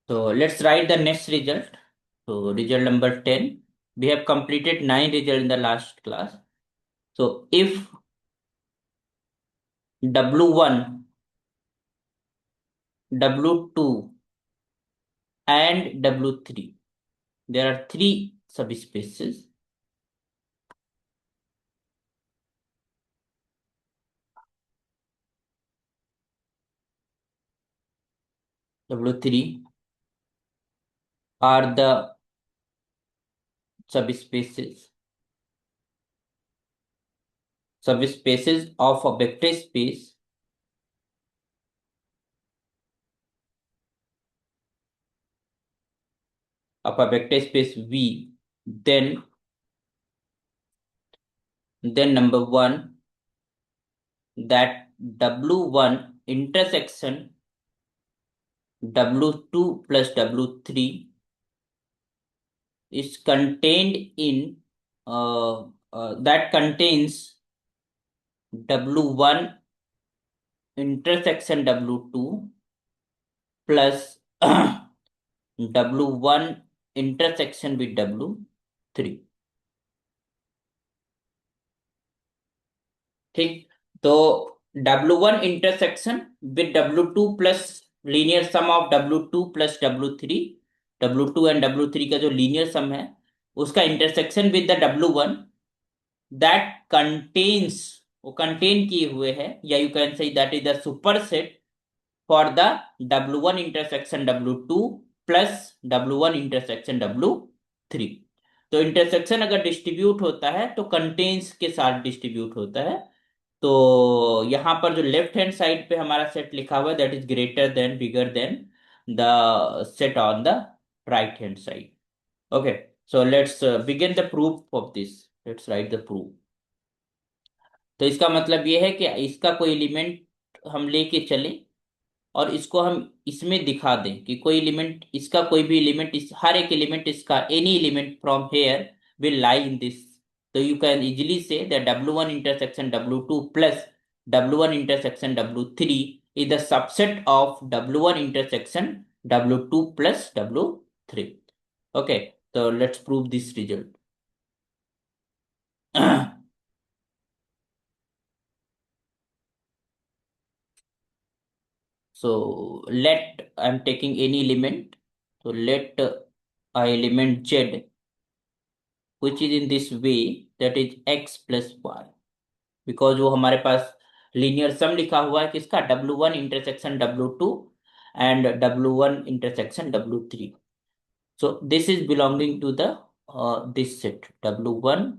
So let's write the next result. So result number 10. We have completed 9 results in the last class. So if W1, W2 and W3, there are three subspaces. W3 are the subspaces of a vector space V, then number one, that W1 intersection W2 plus W3 is contained in that contains W1 intersection W2 plus W1 intersection with W3. ठीक, तो W1 intersection with W2 plus linear sum of W2 plus W3, W2 and W3 का जो linear sum है उसका intersection with the W1 that contains, वो contain किए हुए है, या you can say that is the superset for the W1 intersection W2 plus W1 intersection W3. तो इंटरसेक्शन अगर डिस्ट्रीब्यूट होता है तो कंटेन्स के साथ डिस्ट्रीब्यूट होता है। तो यहां पर जो लेफ्ट हैंड साइड पे हमारा सेट लिखा हुआ है that is greater than, bigger than the set on the right hand side. Okay, so let's begin the proof of this. Let's write the proof. तो इसका मतलब ये है कि इसका कोई एलिमेंट हम लेके चले और इसको हम इसमें दिखा दें कि कोई एलिमेंट, इसका कोई भी एलिमेंट, इस हर एक एलिमेंट इसका, any element from here will lie in this. तो you can easily say that W1 intersection W2 plus W1 intersection W3 is the subset of W1 intersection W2 plus W3. Okay, so let's prove this result. So let, I'm taking any element. So let a element Z which is in this way, that is x plus y, because वो हमारे पास linear सम लिखा हुआ है किसका, W1 intersection W2 and W1 intersection W3. So this is belonging to the this set W1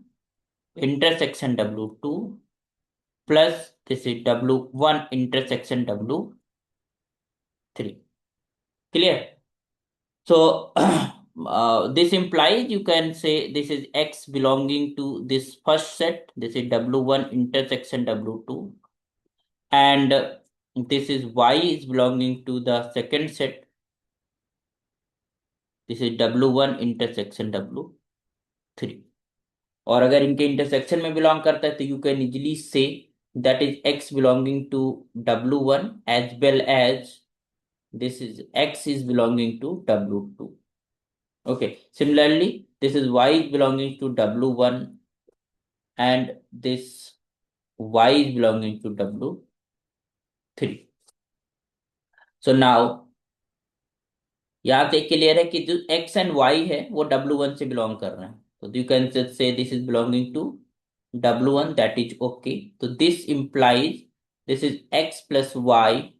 intersection W2 plus this is W1 intersection W3. Clear? So this implies you can say this is x belonging to this first set. This is W1 intersection W2, and this is y is belonging to the second set. This is W1 intersection W3. और अगर इनके intersection में belong करता है तो you can easily से that is x belonging to W1 as well as this is x is belonging to W2. Okay, similarly this is y is belonging to W1 and this y is belonging to W3. So now यहाँ पे clear है कि जो x and y है वो W1 से belong कर रहे हैं, तो you can say this is belonging to W1, that is okay. So this implies this is x plus y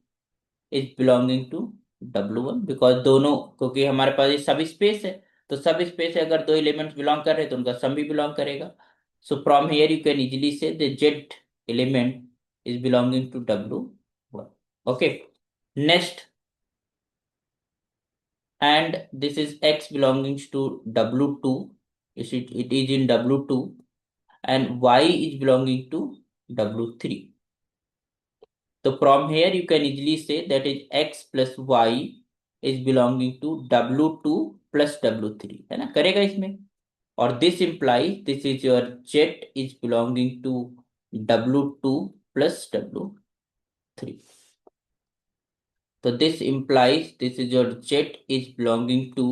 is belonging to W1 because दोनों, क्योंकि हमारे पास ये सब स्पेस है, तो सब स्पेस है, अगर दो एलिमेंट्स बिलोंग कर रहे हैं तो उनका सम भी बिलोंग करेगा। So from here you can easily say the z element is belonging to W1। Okay, next, and this is x belongs to W2, it is in W2, and y is belonging to W3. So from here you can easily say that is x plus y is belonging to W2 plus W3, है ना, करेगा इसमें। और this implies this is your z is belonging to W2 plus W3. तो this implies this is your z is belonging to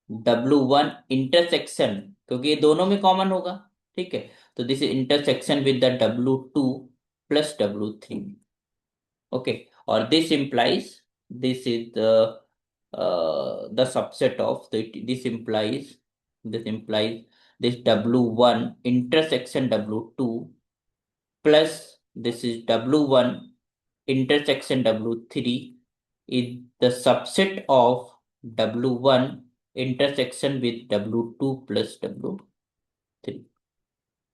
W1 intersection, क्योंकि ये दोनों में कॉमन होगा। ठीक है, तो this is intersection with the W2 plus W3। Okay, और this implies this is the subset of this implies this W1 intersection W2 plus this is W1 intersection W3 is the subset of W1 intersection with W2 plus W3।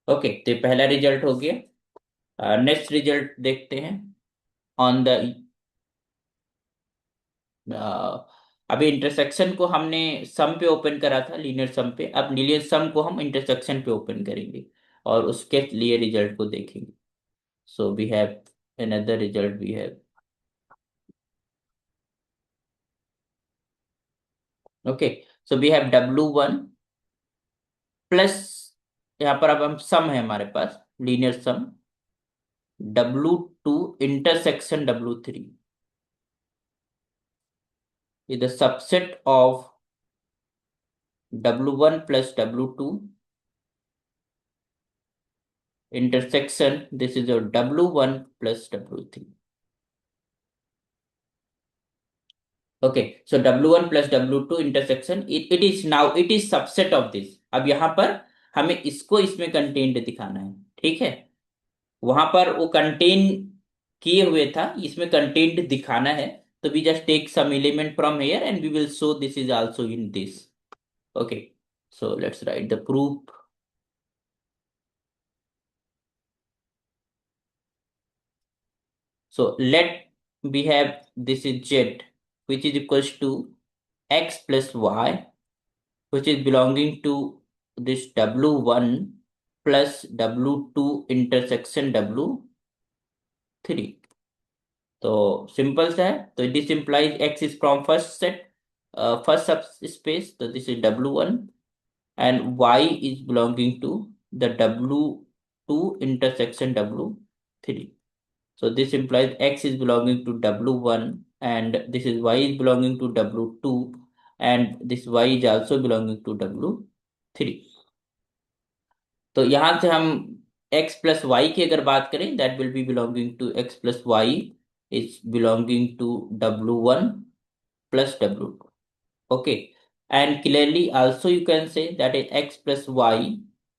Okay, तो ये पहला result हो गया। Next result देखते हैं on the अभी intersection को हमने सम पे ओपन करा था, लीनियर सम पे। अब लीनियर सम को हम इंटरसेक्शन पे ओपन करेंगे और उसके लिए रिजल्ट को देखेंगे। So we have another result we have। Okay, so we have W1 plus, यहाँ पर अब हम सम है हमारे पास, linear sum W2 intersection W3 is the subset of W1 plus W2 intersection, this is your W1 plus W3। okay, so W1 plus W2 intersection, it is now it is subset of this। अब यहाँ पर हमें इसको इसमें contained दिखाना है। ठीक है, वहां पर वो कंटेन किए हुए था, इसमें कंटेंट दिखाना है। तो we just take some element from here and we will show this is also in this. Okay, so let's write the proof. So let we have this is z which is equals to x plus y, which is belonging to this W1 plus W2 intersection W3। तो simple सा है। तो this implies x is from first set, first subspace, तो this is W1 and y is belonging to the W2 intersection W3। So this implies x is belonging to W1 and this is y is belonging to W2 and this y is also belonging to W3। तो यहां से हम x plus Y की अगर बात करें, that will be belonging to x plus y is belonging to W1 plus W2। Okay, and clearly also you can say that is x plus y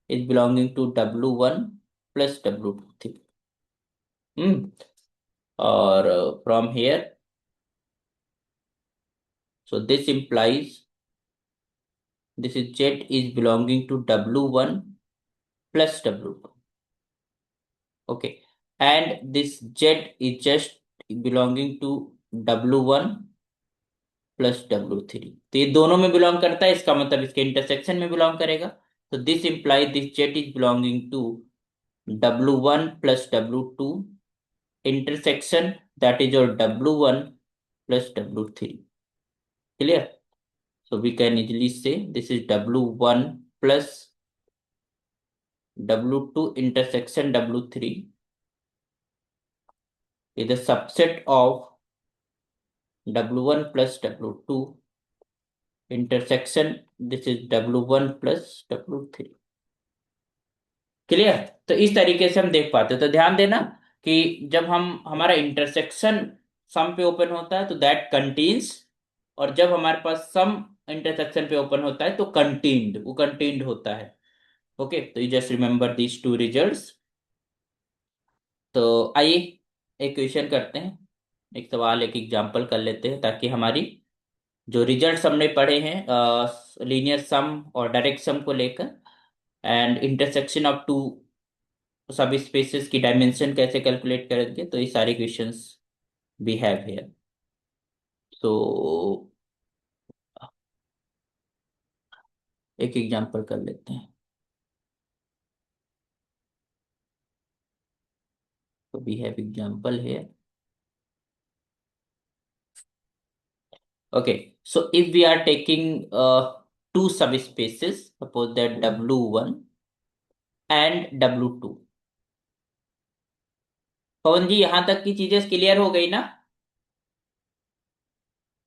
is belonging to W1 plus W2। Hmm. Or from here, so this implies this is z is belonging to W1 plus W2। Okay, and this z is just belonging to W1 plus W3। तो ये दोनों में belong करता है, इसका मतलब इसके intersection में बिलोंग करेगा। तो this imply this z is belonging to W1 plus W2 intersection, that is your W1 plus W3। Clear? So we can easily say this is W1 plus W2 intersection W3 is a subset of W1 plus W2 intersection, this is W1 plus W3। Clear? तो इस तरीके से हम देख पाते हैं। तो ध्यान देना कि जब हम हमारा इंटरसेक्शन सम पे ओपन होता है तो दैट कंटेन्स, और जब हमारे पास सम इंटरसेक्शन पे ओपन होता है तो कंटेन्ड, वो कंटेन्ड होता है। ओके, तो you just remember these two results. तो आइए एक क्वेश्चन करते हैं, एक सवाल, एक एग्जांपल कर लेते हैं, ताकि हमारी जो रिजल्ट्स हमने पढ़े हैं लीनियर सम और डायरेक्ट सम को लेकर एंड इंटरसेक्शन ऑफ टू सब स्पेसेस की डायमेंशन कैसे कैलकुलेट करेंगे, तो ये सारे क्वेश्चंस वी हैव हियर। तो एक एग्जांपल कर लेते हैं। तो we have example here. Okay, so if we are taking two subspaces, suppose that W1 and W2। Pawan ji, यहां तक की चीजें क्लियर हो गई ना?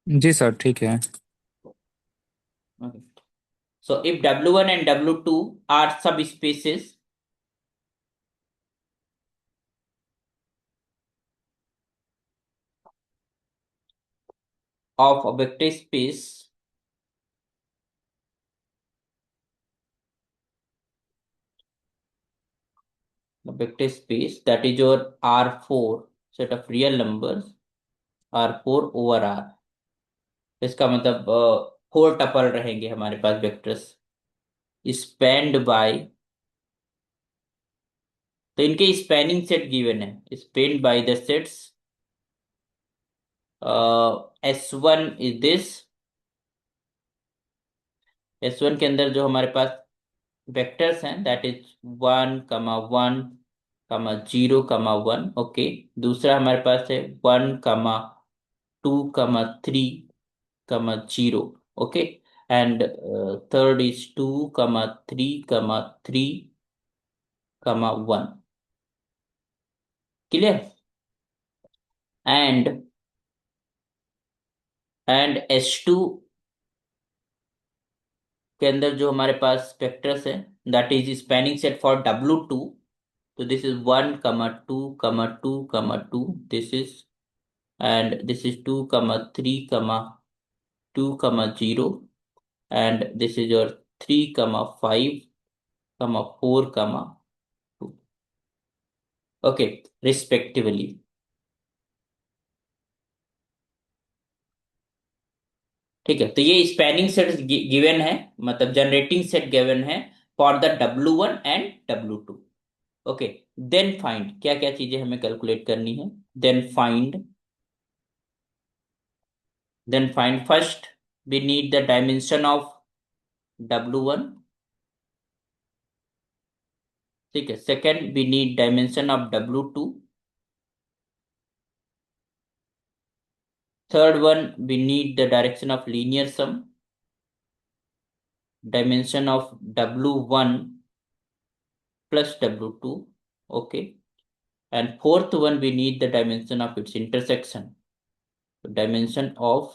जी सर, ठीक है। Okay. So if W1 and W2 are subspaces of a vector space, the vector space that is your R4 set of real numbers, R4 over R, इसका मतलब 4 टपल रहेंगे हमारे पास वेक्टर्स स्पैन्ड बाय, तो इनके spanning set given है, spend by the sets S1 is this, S1 के अंदर जो हमारे पास वेक्टर्स हैं दैट इज 1, 1, 0, 1, ओके। दूसरा हमारे पास है 1, 2, 3, 0, okay. And third is 2, 3, 3, 1, clear. And S2 के अंदर जो हमारे पास वेक्टर्स है that is spanning set for W2, तो this is 1, 2, 2, 2, this is, and this is 2, 3, 2, 0, and this is your 3, 5, 4, 2, okay, respectively। ठीक है, तो ये स्पैनिंग सेट गिवन है, मतलब जनरेटिंग सेट गिवन है for the W1 and W2, ओके। देन फाइंड क्या क्या चीजें हमें कैलकुलेट करनी है, then find first we need the dimension of W1, ठीक है। Second we need dimension of W2, third one we need the direction of linear sum, dimension of W1 plus W2, okay। And fourth one we need the dimension of its intersection, dimension of,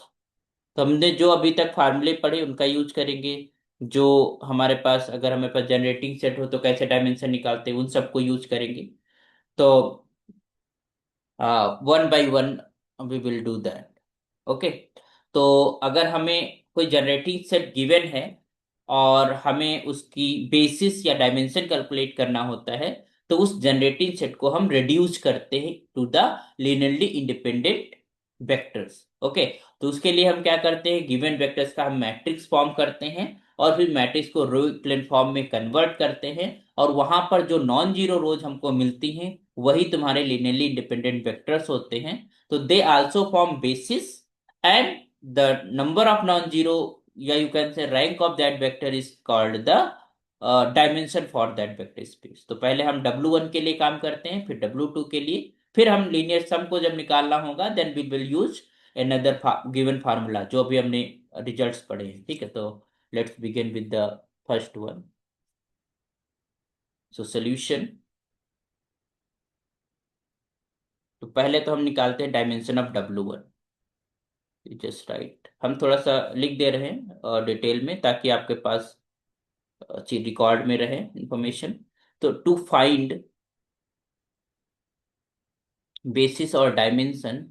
तो हमने जो अभी तक फार्मूले पढ़े उनका use करेंगे। जो हमारे पास, अगर हमारे पास जनरेटिंग सेट हो तो कैसे डायमेंशन निकालते हैं उन सबको यूज करेंगे। तो 1 by 1 we will do that, okay. तो अगर हमें कोई जनरेटिंग सेट गिवन है और हमें उसकी बेसिस या डायमेंशन कैलकुलेट करना होता है, तो उस जनरेटिंग सेट को हम रिड्यूस करते हैं to the linearly independent vectors, okay. तो उसके लिए हम क्या करते हैं, गिवन वेक्टर्स का हम मैट्रिक्स फॉर्म करते हैं और फिर मैट्रिक्स को रो इक्विवेलेंट फॉर्म में कन्वर्ट करते हैं, और वहां पर जो नॉन जीरो रोज हमको मिलती हैं वही तुम्हारे लिनियरली इंडिपेंडेंट वेक्टर्स होते हैं। तो they also form basis, and the number of non-zero, yeah, you can say rank of that vector is called the dimension for that vector space। तो पहले हम W1 के लिए काम करते हैं, फिर W2 के लिए, फिर हम लीनियर सम को जब निकालना होगा then we will use another given formula जो अभी हमने रिजल्ट्स पढ़े हैं, ठीक है। तो let's begin with the first one. So solution, तो पहले तो हम निकालते हैं dimension of W1, just right, हम थोड़ा सा लिख दे रहे हैं डिटेल में ताकि आपके पास अच्छी रिकॉर्ड में रहे इंफॉर्मेशन। तो टू फाइंड बेसिस और dimension,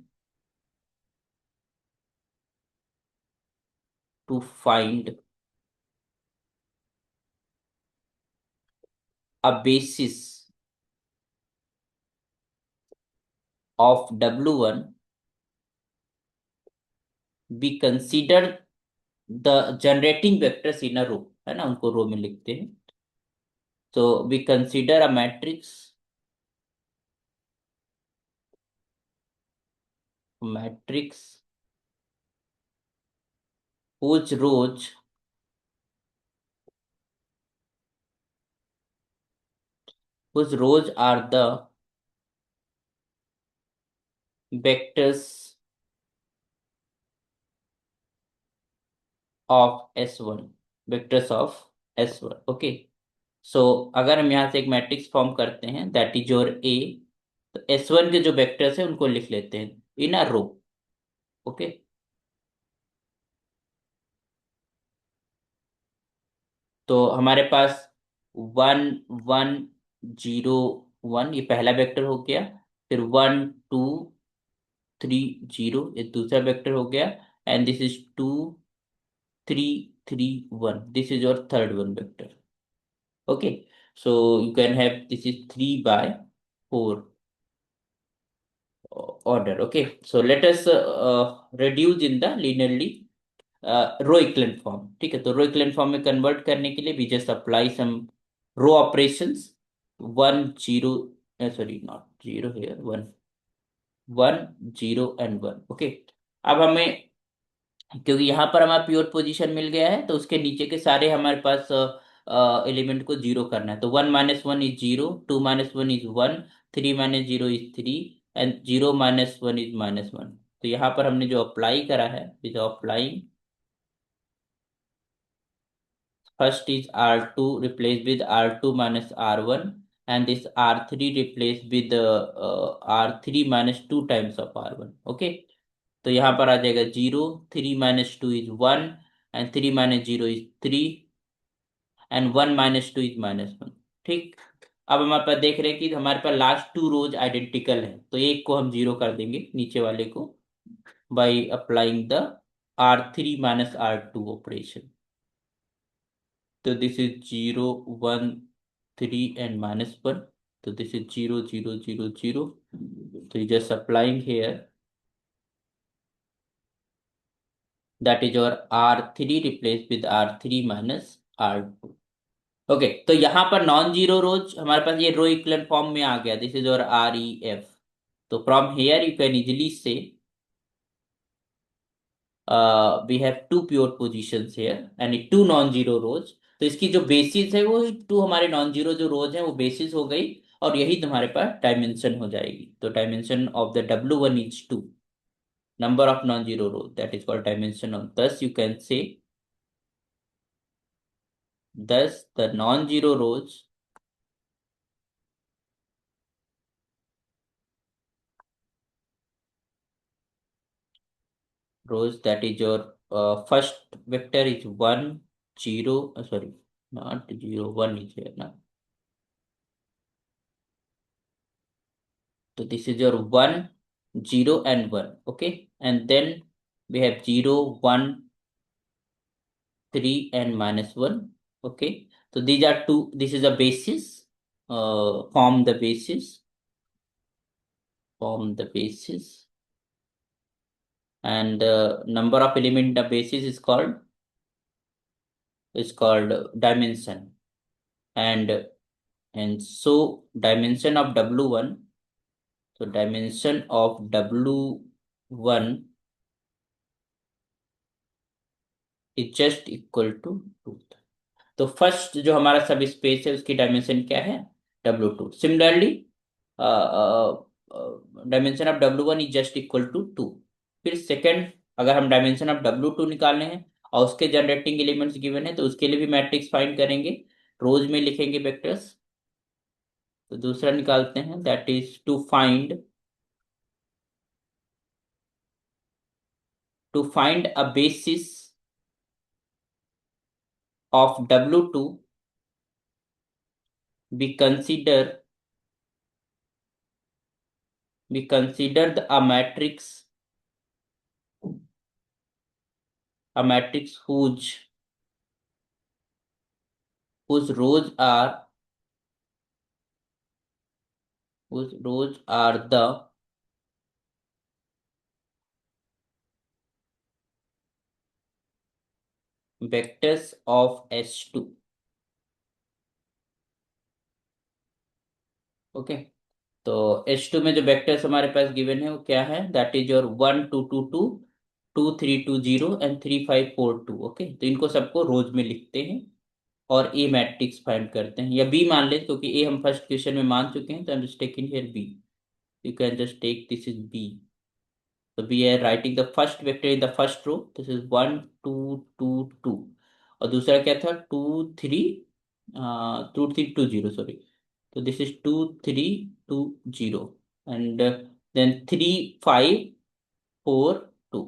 to find a basis of W1 we consider the generating vectors in a row, है ना, उनको रो में लिखते हैं। तो we consider a matrix, matrix whose rows are the vectors of S1, vectors of S1, okay. So अगर हम यहाँ से एक मैट्रिक्स फॉर्म करते हैं दैट इज योर ए, तो S1 के जो वेक्टर्स हैं उनको लिख लेते हैं इन अ रो, ओके। तो हमारे पास 1 1 0 1 ये पहला वेक्टर हो गया। फिर 1 2 3 0 ये दूसरा वेक्टर हो गया। And this is 2 3 3 1, this is your third one vector. Okay, so you can have this is 3/4 order. Okay, so let us reduce in the linearly row equivalent form. ठीक है, तो रो इक्विवेलेंट फॉर्म में convert करने के लिए we just apply some row operations. 1 0, sorry not zero here, 1 1 0 and 1। Okay, अब हमें, क्योंकि यहाँ पर हमारा प्योर पोजीशन मिल गया है, तो उसके नीचे के सारे हमारे पास एलिमेंट को जीरो करना है। तो 1 - 1 is 0, 2 - 1 is 1, 3 - 0 is 3, and 0 - 1 is -1। तो यहाँ पर हमने जो अप्लाई करा है, with applying first is R2 replaced with R2 minus R1, and this R3 replaced with R3 minus 2 times of R1। Okay, तो यहाँ पर आ जाएगा 0, 3 - 2 is 1, and 3 - 0 is 3, and 1 - 2 is -1। ठीक, अब हमारे पास देख रहे हैं कि हमारे पास लास्ट टू रोज आइडेंटिकल है, तो एक को हम जीरो कर देंगे नीचे वाले को by applying the R3 - R2 operation. तो दिस इज 0 1 3 and -1। तो दिस इज 0 0 0 0। तो you just applying here, that is your R3 replaced with R3 - R2। Okay, तो यहाँ पर नॉन जीरो रोज हमारे पास ये रो इक्विवेलेंट फॉर्म में आ गया, दिस इज योर REF। तो from here you can easily say we have two pure positions here and two non zero rows. तो इसकी जो बेसिस है वो टू हमारे नॉन जीरो जो रोज है वो बेसिस हो गई, और यही तुम्हारे पास डायमेंशन हो जाएगी। तो dimension of the W1 is 2, number of non-zero rows, that is called dimension of, thus you can say, thus the non-zero rows that is your first vector is 1 0, sorry, not 0, 1 is here now. So this is your 1 0 and 1। Okay, and then we have 0 1 3 and -1। Okay, so these are two, this is a basis, form the basis, form the basis, and the number of element in the basis is called dimension. And so dimension of W1, so dimension of W1 is just equal to 2। तो first जो हमारा सब space है उसकी dimension क्या है, W2। Similarly dimension of W1 is just equal to 2। फिर second, अगर हम डायमेंशन ऑफ W2 निकालने हैं और उसके जनरेटिंग एलिमेंट्स गिवन है, तो उसके लिए भी मैट्रिक्स फाइंड करेंगे, रोज में लिखेंगे वेक्टर्स। तो दूसरा निकालते हैं, that is to find a basis of W2, we consider a matrix whose rows are the vectors of S2। Okay, तो H2 में जो वेक्टर्स हमारे पास गिवन है वो क्या है, that is your 1 2 2 2, 2 3 2 0 and 3 5 4 2। Okay, तो इनको सबको रोज में लिखते हैं और ए मैट्रिक्स फाइंड करते हैं, या बी मान ले, क्योंकि ए हम फर्स्ट क्वेश्चन में मान चुके हैं, तो I am just taking here b. You can just take this is b. So we are writing the first vector in the first row. This is 1 2 2 2, और दूसरा क्या था, 2 3 2 0, सॉरी। तो दिस इज 2 3 2 0, एंड देन 3 5 4 2।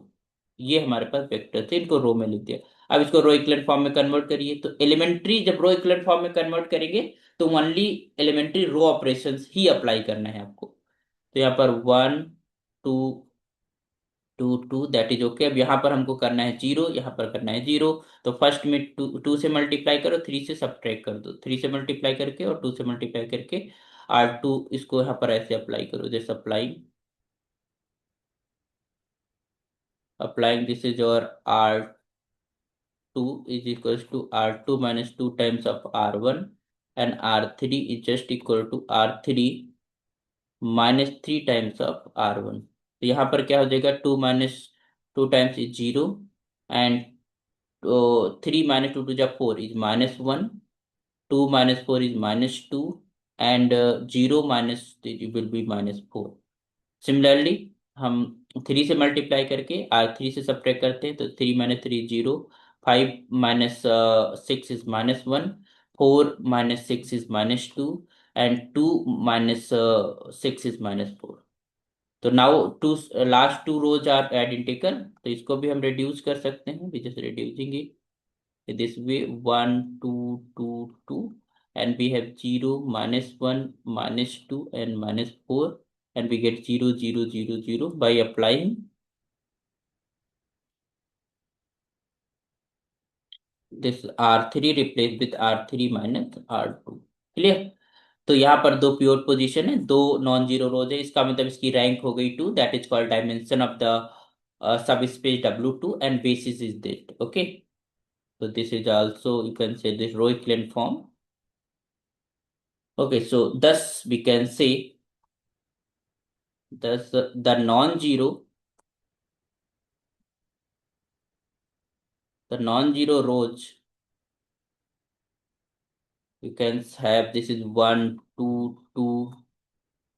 ये हमारे पास vector थे, इनको रो में लिख दिया। अब इसको रो इक्विवेलेंट फॉर्म में कन्वर्ट करिए, तो एलिमेंट्री जब रो इक्विवेलेंट फॉर्म में कन्वर्ट करेंगे तो ओनली एलिमेंट्री रो ऑपरेशंस ही अप्लाई करना है आपको। तो यहाँ पर 1 2 2 2 दैट इज ओके। अब यहाँ पर हमको करना है 0, यहाँ पर करना है 0। तो फर्स्ट में 2 से मल्टीप्लाई करो, 3 से सब्ट्रैक्ट कर दो, 3 से मल्टीप्लाई करके और 2 से मल्टीप्लाई करके R2 इसको यहाँ पर ऐसे अप्लाई करो, जैसे अप्लाइंग दिस इज और R2 is equals to R2 minus 2 times of R1, and R3 is just equal to R3 minus 3 times of R1। तो यहाँ पर क्या हो जाएगा, 2 minus 2 times is 0, and 3 minus 2 to the 4 is -1, 2 minus 4 is -2, and 0 minus 3 will be -4। Similarly हम 3 से multiply करके R3 से सब्ट्रैक्ट करते हैं, तो 3 - 3 0, 5 - 6 इज -1, 4 - 6 इज -2, एंड 2 - 6 इज -4। तो now two last two rows are identical, तो इसको भी हम रिड्यूस कर सकते हैं, we just reducing it this way, 1 2 2 2, and we have 0 -1 -2 and -4, and we get 0 0 0 0 by applying this R3 replaced with R3 minus R2। Clear. तो यहाँ पर दो प्योर पोजीशन है, दो नॉन जीरो रोज है, इसका मतलब इसकी रैंक हो गई 2, that is called dimension of the sub space W2, and basis is that, okay। So this is also, you can say, this row equivalent form। Okay, so thus we can say, thus the non-zero rows, you can have, this is 1 2 2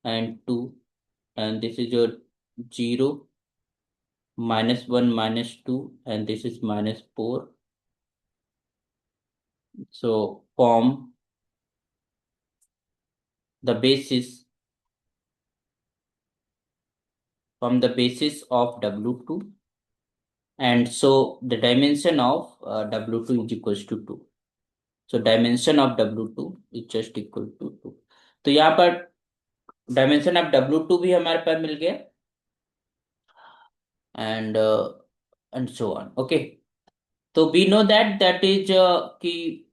and 2, and this is your 0 -1 -2, and this is -4, so form the basis, from the basis of W2, and so the dimension of W2 is equals to 2। So dimension of W2 is just equal to 2। तो यहाँ पर dimension of W2 भी हमारे पास मिल गया, and and so on, okay. तो we know that is कि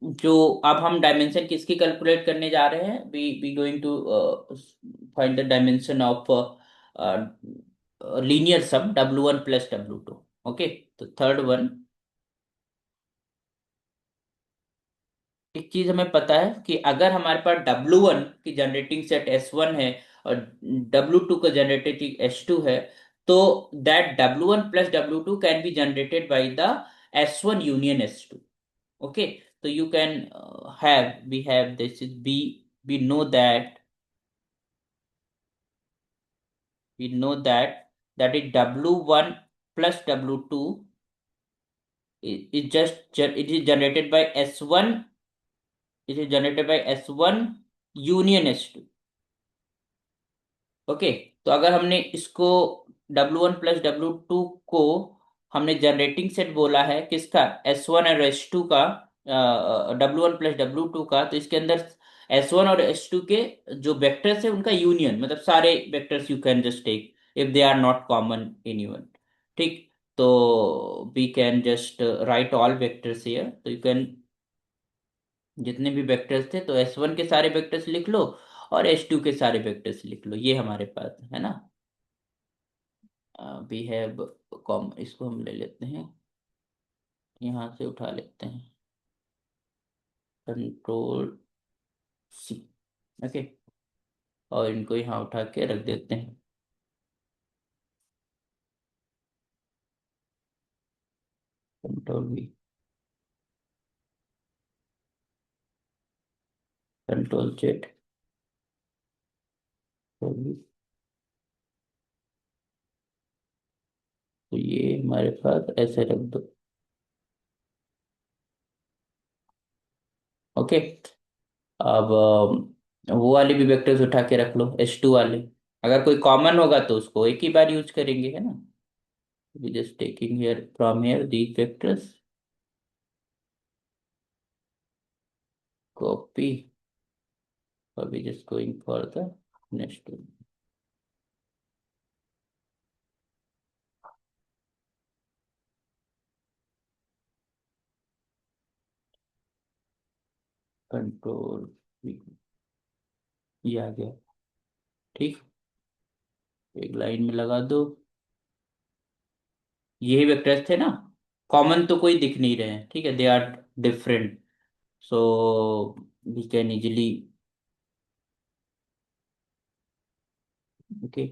जो अब हम डायमेंशन किसकी कैलकुलेट करने जा रहे हैं, we going to find the dimension of linear sum W1 plus W2, okay. तो थर्ड वन, एक चीज हमें पता है कि अगर हमारे पास W1 की जनरेटिंग सेट S1 है और W2 का जनरेटिंग S2 है, तो that W1 plus W2 can be generated by the S1 union S2, okay. तो you can have, we have, this is B, we know that we know that is W1 plus W2 is just it is generated by S1, it is generated by S1 union S2, okay. तो अगर हमने इसको W1 plus W2 को हमने generating set बोला है किसका, S1 और S2 का, W1 प्लस W2 का, तो इसके अंदर S1 और S2 के जो वेक्टर्स है उनका यूनियन, मतलब सारे vectors you can just take if they are not common in one, ठीक। तो we can just write all vectors here, तो यू कैन, जितने भी वेक्टर्स थे तो S1 के सारे वेक्टर्स लिख लो और S2 के सारे वेक्टर्स लिख लो, ये हमारे पास है ना। वी हैव कॉम, इसको हम ले लेते हैं, यहाँ से उठा लेते हैं, कंट्रोल C, ओके, और इनको यहाँ उठा के रख देते हैं, control V, control Z, control V। तो ये हमारे पास ऐसे रख दो, ओके। अब वो वाले भी वेक्टर्स उठा के रख लो, S2 वाले, अगर कोई कॉमन होगा तो उसको एक ही बार यूज करेंगे, है ना। We just taking here from here these vectors, copy, or we just going for the next one. Control, ये आ गया। ठीक, एक लाइन में लगा दो। यही वेक्टर्स थे ना, कॉमन तो कोई दिख नहीं रहे हैं, ठीक है, they are different, so we can easily, okay,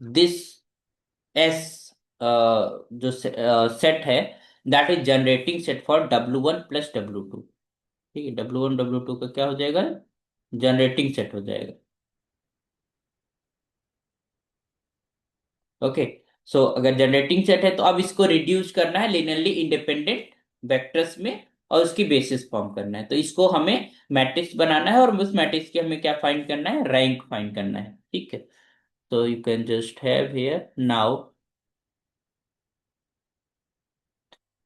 this S जो सेट है, that is generating set for W1 + W2। ठीक है, W1 W2 का क्या हो जाएगा, जनरेटिंग सेट हो जाएगा। ओके, सो अगर जनरेटिंग सेट है तो अब इसको रिड्यूस करना है लिनियरली इंडिपेंडेंट वेक्टर्स में, और उसकी बेसिस फॉर्म करना है। तो इसको हमें मैट्रिक्स बनाना है, और उस मैट्रिक्स की हमें क्या फाइंड करना है, रैंक फाइंड करना है। ठीक है, तो you can just have here now,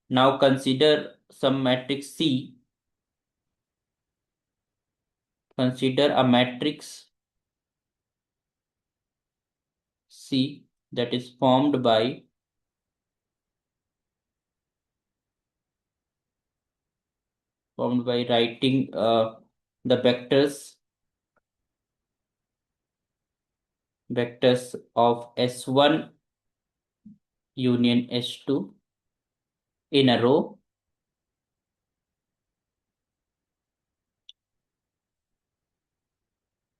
now consider some matrix C, consider a matrix C that is formed by writing the vectors of S1 union S2 in a row.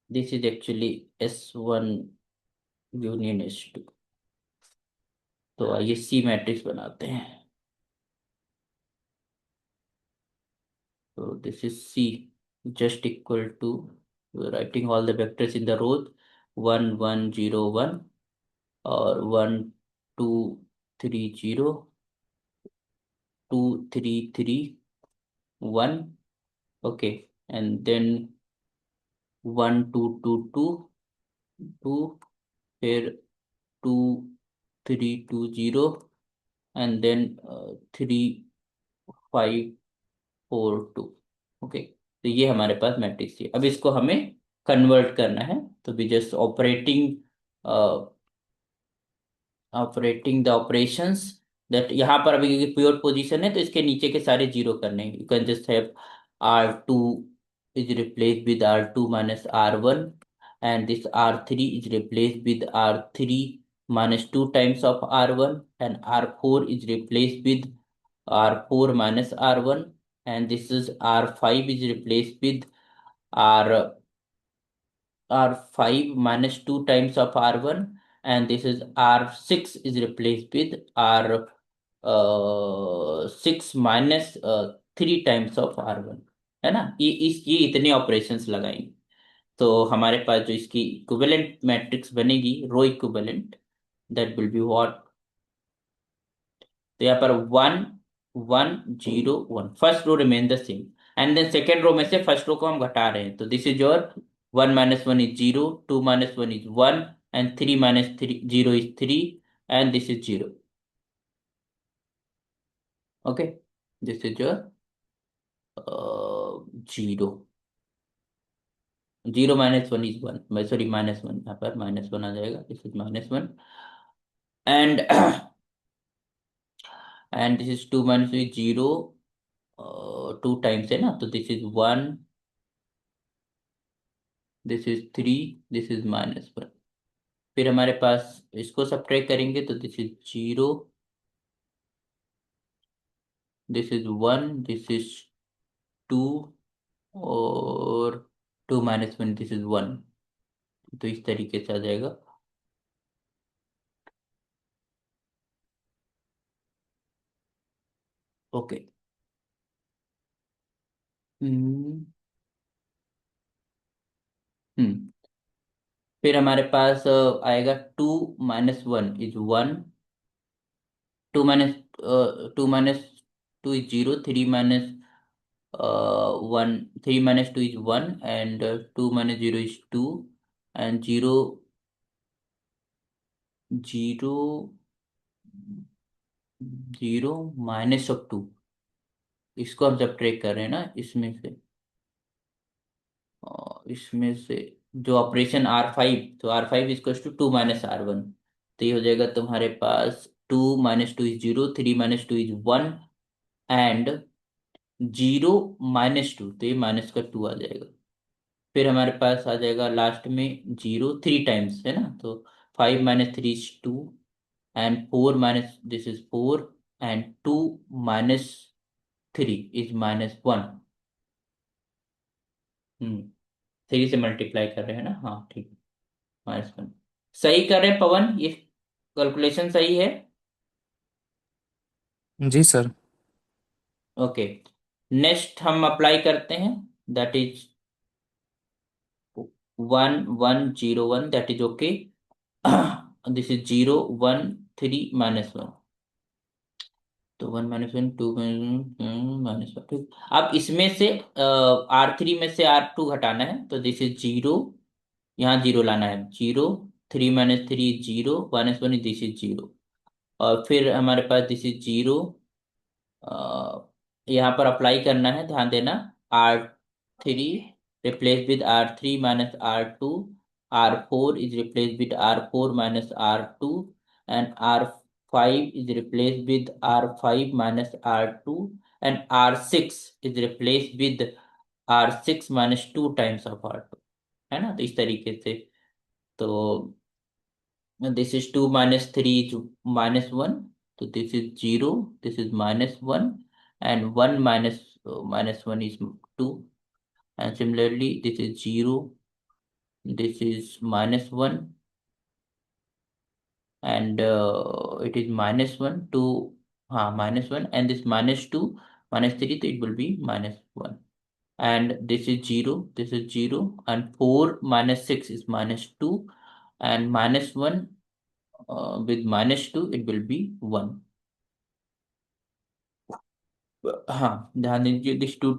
This is actually S1 union S2। तो आइए सी matrix बनाते हैं। So this is C just equal to, writing all the vectors in the rows, 1 1 0 1, or 1 2 3 0, 2 3 3 1, okay, and then 1 2 2 2 2, फिर 2 3 2 0, and then 3 5 4 2। Okay, तो ये हमारे पास matrix है। अब इसको हमें कन्वर्ट करना है, तो भी just operating the operations, that यहाँ पर अभी प्योर पोजीशन है तो इसके नीचे के सारे जीरो करने हैं। You can just have R2 is replaced with R2 minus R1, and this R3 is replaced with R3 minus 2 times of R1, and R4 is replaced with R4 minus R1, and this is R5 is replaced with R R5 minus 2 times of R1, and this is R6 is replaced with R6 minus 3 times of R1, है ना। ये इतने operations लगाएंगे तो हमारे पास जो इसकी equivalent matrix बनेगी, row equivalent, that will be what. तो यहाँ पर 1 1 0 1, first row remain the same, and then second row में से फर्स्ट रो को हम घटा रहे हैं, तो this is your 1 minus 1 is 0, 2 minus 1 is 1, and 3 minus 3 0 is 3, and this is 0। Okay, this is your 0, 0 minus 1 is 1, sorry, -1, यहाँ पर -1 आ जाएगा, this is -1, and and this is 2 minus 2 is 0, 2 times है ना, तो this is 1, this is 3, this is -1। फिर हमारे पास इसको subtract करेंगे तो this is 0, this is 1, this is 2, और 2 minus 1, दिस इज 1। तो इस तरीके से आ जाएगा। ओके, हम्म हम्म फिर हमारे पास आएगा 2 - 1 is 1, 2 - 2 is 0, 3 - 1, 3 - 2 is 1, and 2 - 0 is 2, and 0 zero, zero -(2), इसको हम जब ट्रेक कर रहे हैं ना इसमें से, इसमें से जो ऑपरेशन R5, तो R5 इज टू 2 - R1, तो ये हो जाएगा तुम्हारे पास 2 - 2 इज 0, 3 - 2 इज 1, एंड 0 - 2, तो ये -2 आ जाएगा। फिर हमारे पास आ जाएगा लास्ट में 0 3 टाइम्स, है ना, तो 5 - 3 is 2, and 4 - this is 4, and 2 - 3 is -1। 3 से मल्टीप्लाई कर रहे हैं ना, हाँ ठीक है, -1। सही कर रहे हैं पवन, ये कैलकुलेशन सही है। जी सर। ओके, नेक्स्ट हम अप्लाई करते हैं, that is 1 1 0 1, that is okay. This is 0 1 3 - 1, तो 1 - 1 2 - 1 ठीक। अब इसमें से R3 में से R2 घटाना है, तो दिस इज 0, यहाँ 0 लाना है, 0 3 - 3 0 -1, दिस इज 0। और फिर हमारे पास दिस इज 0, यहाँ पर अप्लाई करना है, ध्यान देना। R3 replace with R3 - R2, R4 is replace with R4 - R2, and R5 is replace with R5 - R2, and R6 is replace with R6 - 2 times of R2, है ना, तो इस तरीके से। तो this is 2 - 3 is -1, so this is 0, this is -1, and 1 -1 is 2, and similarly this is 0, this is -1, and it is -1 to, -1, and this -2 -3, so it will be -1, and this is 0, this is 0, and 4 - 6 is -2, and -1 with -2 it will be 1। हाँ ध्यान दीजिए, this to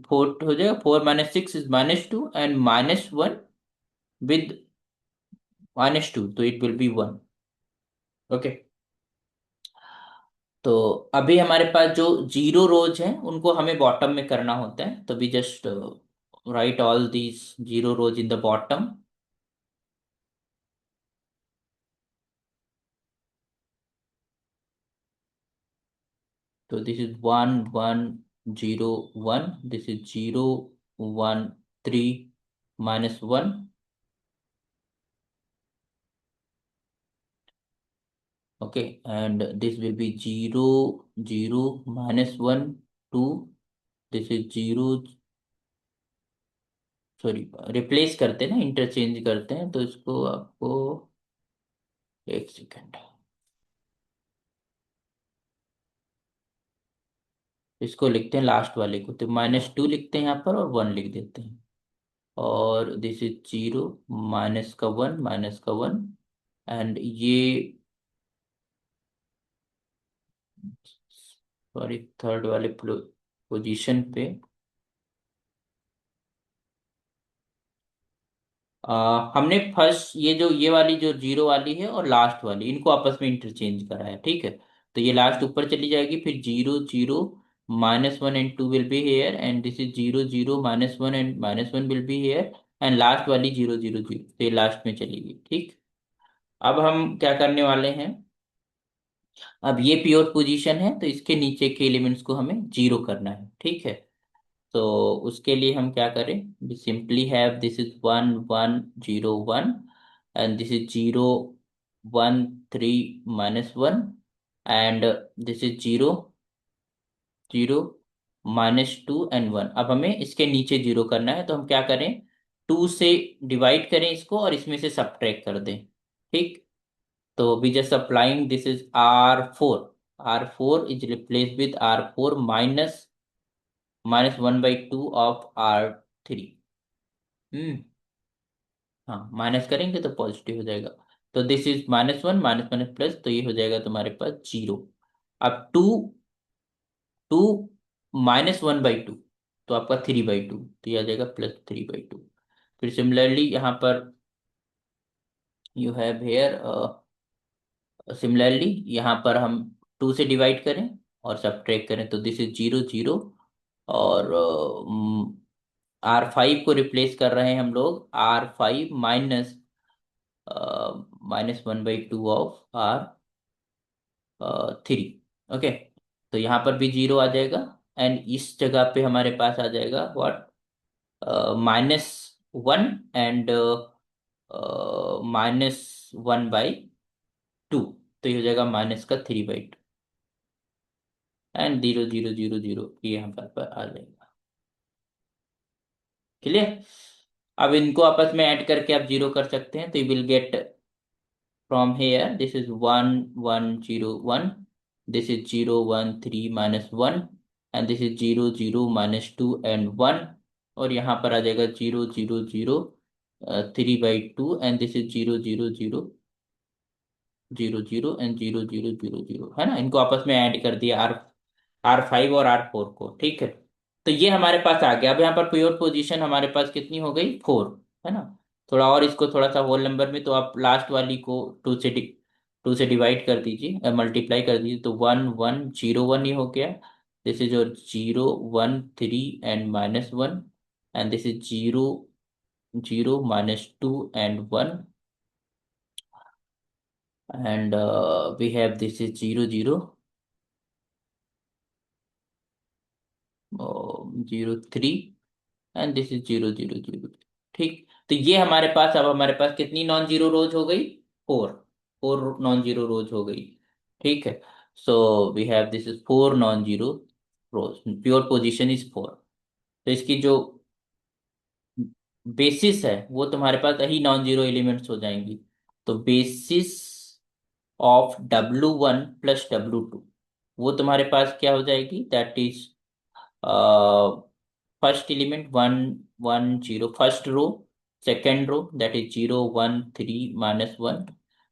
4 हो जाएगा, 4 - 6 is -2, and -1 with -2, तो it will be 1। Okay, तो अभी हमारे पास जो जीरो रोज हैं उनको हमें बॉटम में करना होता है, तो भी just write all these zero rose in the bottom. तो this is 1 1 0 1, this is 0 1 3 -1, okay, and this will be 0 0 -1 2, this is 0, sorry, replace करते हैं ना, इंटरचेंज करते हैं, तो इसको आपको एक सेकेंड, इसको लिखते हैं लास्ट वाले को, तो -2 लिखते हैं यहाँ पर और 1 लिख देते हैं, और दिस इज 0 -1 एंड ये, सॉरी, थर्ड वाले पोजीशन पे हमने फर्स्ट ये वाली जो जीरो वाली है और लास्ट वाली, इनको आपस में इंटरचेंज करा है, ठीक है, तो ये लास्ट ऊपर चली जाएगी, फिर 0 0 -1 and 2 will be here, and this is 0 0 -1 and -1 will be here, and last वाली 0 0 0, तो ये लास्ट में चलेगी, ठीक। अब हम क्या करने वाले हैं, अब ये प्योर पोजीशन है, तो इसके नीचे के एलिमेंट्स को हमें जीरो करना है, ठीक है। तो उसके लिए हम क्या करें, we simply have this is 1 1 0 1, and this is 0 1 3 -1, and this is 0 0 -2 and 1। अब हमें इसके नीचे जीरो करना है, तो हम क्या करें, 2 से डिवाइड करें इसको और इसमें से सब्ट्रैक्ट कर दें, ठीक। तो we just applying, this is R4, R4 is replaced with R4 -1/2 of R3। हम्म, हाँ, माइनस करेंगे तो पॉजिटिव हो जाएगा, तो दिस इज -1 -1 प्लस, तो ये हो जाएगा तुम्हारे पास 0। अब 2 2 -1/2, तो आपका 3/2, तो ये आ जाएगा +3/2। फिर सिमिलरली यहाँ पर यू हैव हेयर सिमिलरली यहाँ पर हम 2 से डिवाइड करें और सब्ट्रैक्ट करें तो दिस इज 0 0। और R5 को रिप्लेस कर रहे हैं हम लोग, R5 -1/2 ऑफ R3। ओके, तो यहाँ पर भी 0 आ जाएगा। एंड इस जगह पे हमारे पास आ जाएगा व्हाट, -1 एंड -1/2। तो ये हो जाएगा -3/2 एंड 0 0 0 0 ये यहाँ पर आ जाएगा। क्लियर? अब इनको आपस में ऐड करके आप जीरो कर सकते हैं, तो you will get from here this is 1 1 0 1, this is 0 1 3 -1, and this is 0 0 -2 and 1। और यहाँ पर आ जाएगा 0 0 0 3/2 एंड दिस इज 0 0 0 0 0 एंड 0 0 0 0, है ना। इनको आपस में ऐड कर दिया, R5 और R4 को। ठीक है, तो ये हमारे पास आ गया। अब यहाँ पर प्योर पोजीशन हमारे पास कितनी हो गई, 4, है ना। थोड़ा और इसको थोड़ा सा होल नंबर में, तो आप लास्ट वाली को 2 से डिवाइड कर दीजिए, मल्टीप्लाई कर दीजिए, तो 1 1 0 1 ही हो गया। This is your 0 1 3 and -1, and this is 0 0 -2 and 1, and we have this is 0 0 0 3, and this is 0 0 0। ठीक, तो ये हमारे पास, अब हमारे पास कितनी नॉन जीरो रोज हो गई, 4। 4 नॉन जीरो रोज हो गई। ठीक है, so we have this is 4 non zero rows, pure position is 4। तो इसकी जो बेसिस है वो तुम्हारे पास यही नॉन जीरो एलिमेंट्स हो जाएंगी। तो basis of W1 plus W2, वो तुम्हारे पास क्या हो जाएगी, that is first element 1 1 0, first row, second row, that is 0 1 3 -1,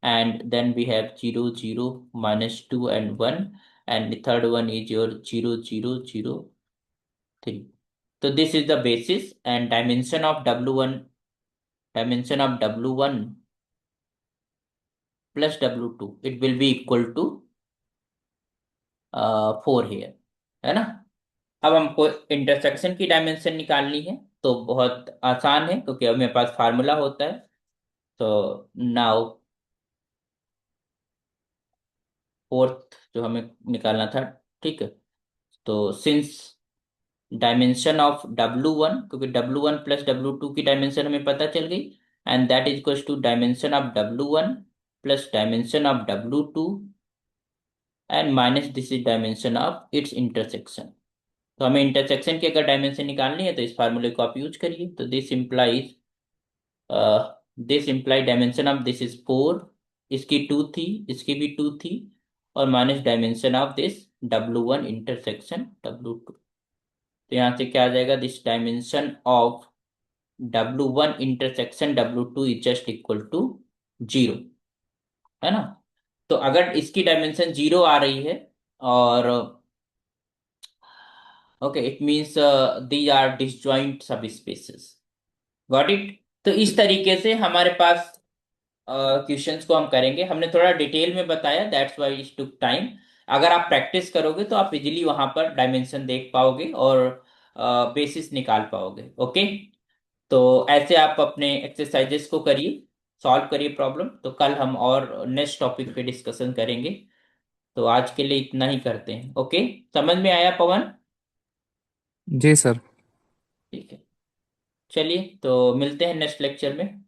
and then we have 0 0 -2 and 1, and the third one is your 0 0 0 3. So this is the basis, and dimension of W1 plus W2, it will be equal to 4 here, है ना। अब हमको intersection की dimension निकालनी है, तो बहुत आसान है क्योंकि अब मेरे पास फार्मूला होता है। तो नाउ फोर्थ जो हमें निकालना था, ठीक है। तो सिंस डायमेंशन ऑफ W1, क्योंकि W1 प्लस W2 की डायमेंशन हमें पता चल गई, and that is equal to dimension of W1 plus dimension of W2 and minus this is dimension of its intersection. तो हमें इंटरसेक्शन की अगर डायमेंशन निकालनी है तो इस फार्मूले को आप यूज करिए। तो this imply dimension of this is 4, इसकी 2 थी, इसकी भी 2 थी, और minus dimension of this W1 intersection W2। तो यहाँ से क्या आ जाएगा, this dimension of W1 intersection W2 is just equal to 0, है ना। तो अगर इसकी डायमेंशन 0 आ रही है, और okay, it means these are disjoint subspaces. Got it? तो इस तरीके से हमारे पास क्वेश्चंस को हम करेंगे। हमने थोड़ा डिटेल में बताया, that's why it took time. अगर आप प्रैक्टिस करोगे तो आप इजीली वहां पर डायमेंशन देख पाओगे और बेसिस निकाल पाओगे। ओके, तो ऐसे आप अपने एक्सरसाइजेस को करिए, सॉल्व करिए प्रॉब्लम। तो कल हम और नेक्स्ट टॉपिक पे डिस्कशन करेंगे। तो आज के लिए इतना ही करते हैं। ओके, समझ में आया पवन? जी सर। ठीक है, चलिए तो मिलते हैं नेक्स्ट लेक्चर में।